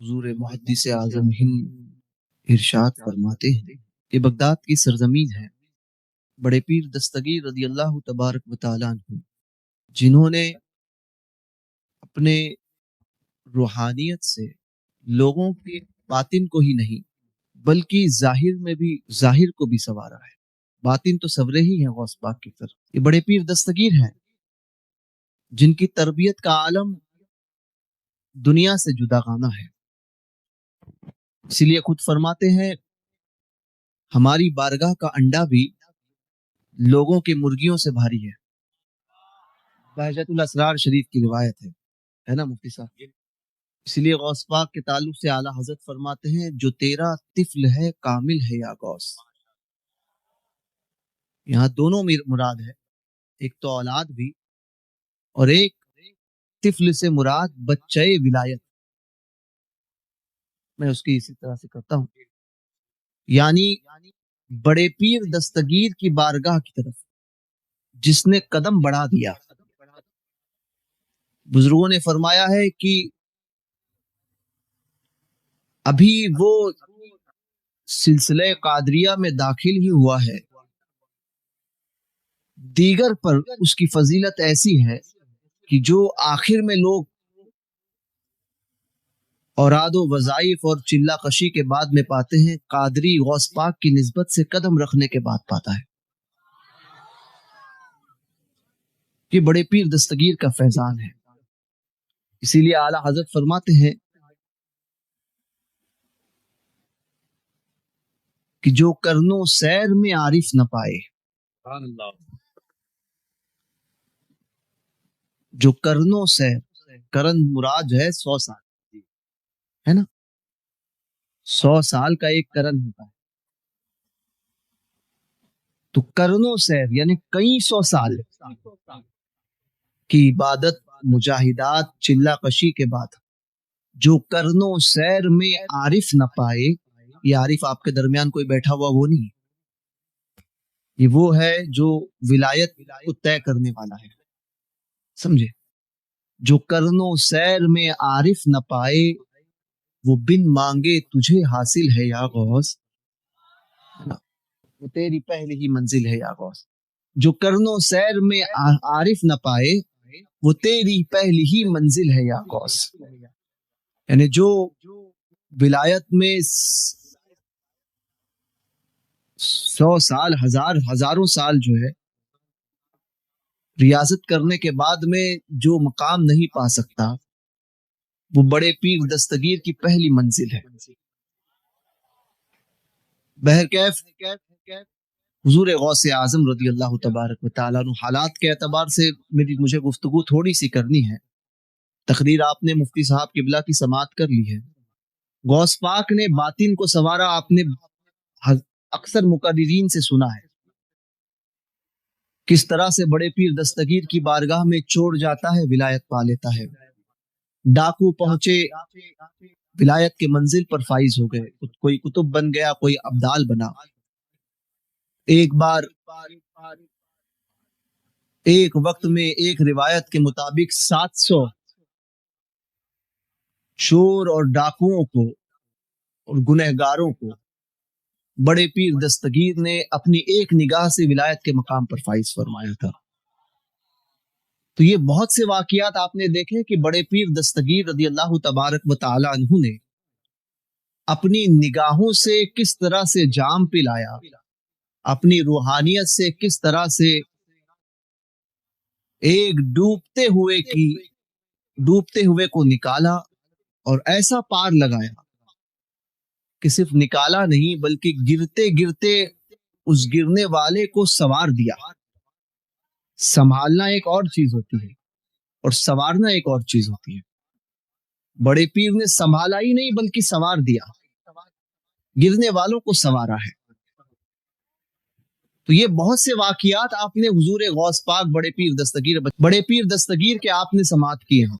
حضور محدث اعظم ہند ارشاد فرماتے ہیں کہ بغداد کی سرزمین ہے بڑے پیر دستگیر رضی اللہ تبارک و تعالیٰ عنہ، جنہوں نے اپنے روحانیت سے لوگوں کے باطن کو ہی نہیں بلکہ ظاہر کو بھی سنوارا ہے۔ باطن تو سورے ہی ہیں غوث پاک کی طرف۔ یہ بڑے پیر دستگیر ہیں جن کی تربیت کا عالم دنیا سے جدا گانہ ہے، اسی لیے خود فرماتے ہیں ہماری بارگاہ کا انڈا بھی لوگوں کے مرغیوں سے بھاری ہے۔ بہجت الاسرار شریف کی روایت ہے نا مفتی صاحب؟ اسی لیے غوث پاک کے تعلق سے اعلیٰ حضرت فرماتے ہیں جو تیرا طفل ہے کامل ہے یا غوث۔ یہاں دونوں مراد ہے، ایک تو اولاد بھی اور ایک طفل سے مراد بچہ ولایت، میں اس کی اسی طرح سے کرتا ہوں، یعنی بڑے پیر دستگیر کی بارگاہ کی طرف جس نے قدم بڑھا دیا۔ بزرگوں نے فرمایا ہے کہ ابھی وہ سلسلہ قادریہ میں داخل ہی ہوا ہے، دیگر پر اس کی فضیلت ایسی ہے کہ جو آخر میں لوگ اوراد و وظائف اور چلہ کشی کے بعد میں پاتے ہیں، قادری غوث پاک کی نسبت سے قدم رکھنے کے بعد پاتا ہے۔ یہ بڑے پیر دستگیر کا فیضان ہے۔ اسی لیے اعلیٰ حضرت فرماتے ہیں کہ جو کرنو سیر میں عارف نہ پائے، جو کرنو سیر، کرن مراد ہے 100 سال، ہے نا؟ 100 سال کا ایک کرن ہوتا ہے، تو کرنو سیر یعنی کئی 100 سال کی عبادت، مجاہدات، چلہ کشی کے بعد جو کرنو سیر میں عارف نہ پائے، یہ عارف آپ کے درمیان کوئی بیٹھا ہوا وہ نہیں، یہ وہ ہے جو ولایت کو طے کرنے والا ہے، سمجھے؟ جو کرنو سیر میں عارف نہ پائے وہ بن مانگے تجھے حاصل ہے یا غوث، وہ تیری پہلی ہی منزل ہے یا غوث۔ جو کرنو سیر میں عارف نہ پائے وہ تیری پہلی ہی منزل ہے یا غوث، یعنی جو ولایت میں 100 سال، ہزاروں سال جو ہے ریاضت کرنے کے بعد میں جو مقام نہیں پا سکتا، وہ بڑے پیر دستگیر کی پہلی منزل ہے۔ بہرکیف حضور غوث اعظم رضی اللہ تبارک و تعالیٰ عنہ، حالات کے اعتبار سے مجھے گفتگو تھوڑی سی کرنی ہے، تقریر آپ نے مفتی صاحب قبلہ کی سماعت کر لی ہے۔ غوث پاک نے باطن کو سنوارا، آپ نے اکثر مقررین سے سنا ہے کس طرح سے بڑے پیر دستگیر کی بارگاہ میں چور جاتا ہے ولایت پا لیتا ہے، ڈاکو پہنچے ولایت کے منزل پر فائز ہو گئے، کوئی کتب بن گیا، کوئی ابدال بنا۔ ایک بار ایک وقت میں ایک روایت کے مطابق 700 چور اور ڈاکوؤں کو اور گنہگاروں کو بڑے پیر دستگیر نے اپنی ایک نگاہ سے ولایت کے مقام پر فائز فرمایا تھا۔ تو یہ بہت سے واقعات آپ نے دیکھے کہ بڑے پیر دستگیر رضی اللہ تبارک و تعالی عنہ نے اپنی نگاہوں سے کس طرح سے جام پلایا، اپنی روحانیت سے کس طرح سے ایک ڈوبتے ہوئے کو نکالا اور ایسا پار لگایا کہ صرف نکالا نہیں بلکہ گرتے گرتے اس گرنے والے کو سوار دیا۔ سنبھالنا ایک اور چیز ہوتی ہے اور سوارنا ایک اور چیز ہوتی ہے۔ بڑے پیر نے سنبھالا ہی نہیں بلکہ سوار دیا، گرنے والوں کو سوارا ہے۔ تو یہ بہت سے واقعات آپ نے حضور غوث پاک بڑے پیر دستگیر کے آپ نے سماعت کیے ہیں۔